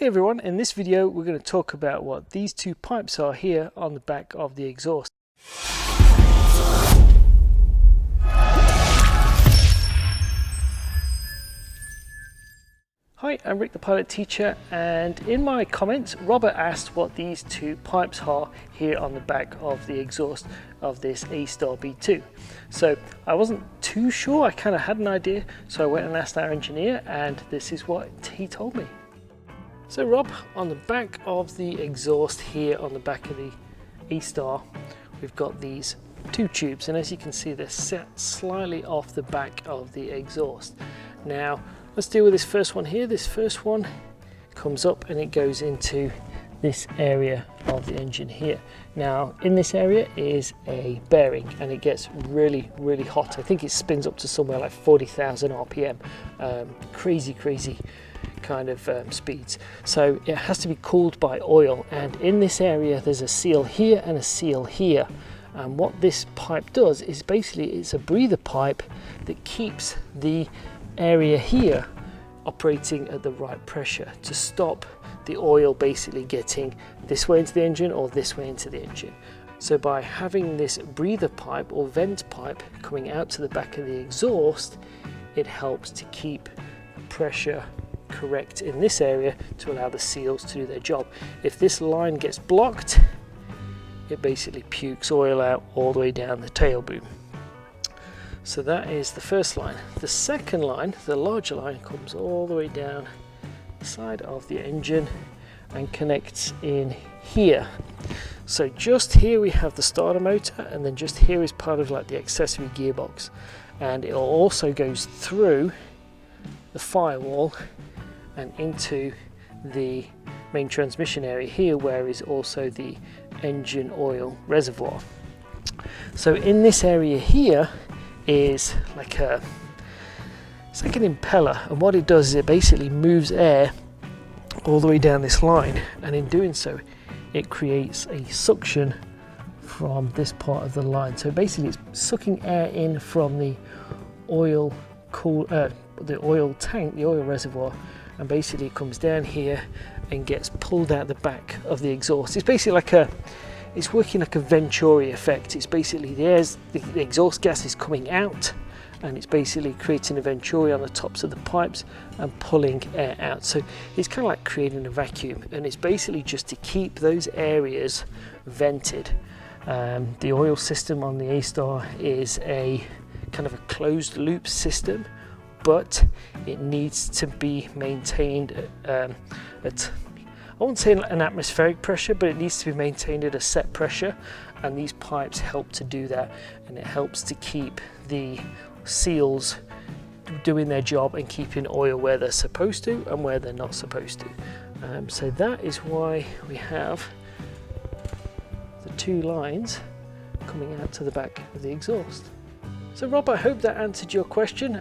Hey everyone, in this video we're going to talk about what these two pipes are here on the back of the exhaust. Hi, I'm Rick the pilot teacher, and in my comments Robert asked what these two pipes are here on the back of the exhaust of this A-Star B2. So I wasn't too sure, I kind of had an idea, so I went and asked our engineer and this is what he told me. So Rob, on the back of the exhaust here on the back of the A-Star, we've got these two tubes, and as you can see they're set slightly off the back of the exhaust. Now let's deal with this first one here. This first one comes up and it goes into this area of the engine here. Now in this area is a bearing and it gets really hot. I think it spins up to somewhere like 40,000 RPM. Crazy kind of speeds. So it has to be cooled by oil, and in this area there's a seal here and a seal here. And what this pipe does is basically it's a breather pipe that keeps the area here operating at the right pressure to stop the oil basically getting this way into the engine or this way into the engine. So by having this breather pipe or vent pipe coming out to the back of the exhaust, it helps to keep pressure correct in this area to allow the seals to do their job. If this line gets blocked, it basically pukes oil out all the way down the tail boom. So that is the first line. The second line, the larger line, comes all the way down the side of the engine and connects in here. So just here we have the starter motor, and then just here is part of like the accessory gearbox, and it also goes through the firewall and into the main transmission area here, where is also the engine oil reservoir. So in this area here is like it's like an impeller, and what it does is it basically moves air all the way down this line, and in doing so it creates a suction from this part of the line. So basically it's sucking air in from the oil tank, the oil reservoir, and basically it comes down here and gets pulled out the back of the exhaust. It's basically like it's working like a Venturi effect. It's basically the exhaust gas is coming out and it's basically creating a Venturi on the tops of the pipes and pulling air out. So it's kind of like creating a vacuum, and it's basically just to keep those areas vented. The oil system on the A-Star is a kind of a closed loop system, but it needs to be maintained at I won't say an atmospheric pressure, but it needs to be maintained at a set pressure, and these pipes help to do that, and it helps to keep the seals doing their job and keeping oil where they're supposed to and where they're not supposed to. So that is why we have the two lines coming out to the back of the exhaust. So Rob, I hope that answered your question.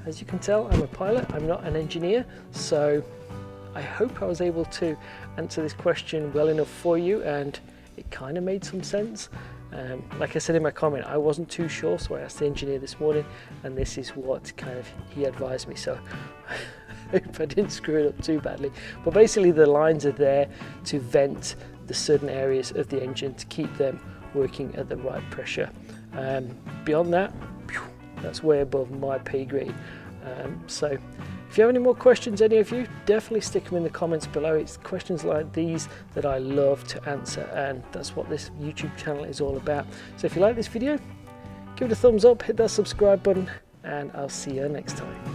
As you can tell, I'm a pilot, I'm not an engineer, so I hope I was able to answer this question well enough for you, and it kind of made some sense. Like I said in my comment, I wasn't too sure, so I asked the engineer this morning, and this is what kind of he advised me, so I hope I didn't screw it up too badly. But basically the lines are there to vent the certain areas of the engine to keep them working at the right pressure. Beyond that, that's way above my pay grade. So if you have any more questions, any of you, definitely stick them in the comments below. It's questions like these that I love to answer, and that's what this YouTube channel is all about. So if you like this video, give it a thumbs up, hit that subscribe button, and I'll see you next time.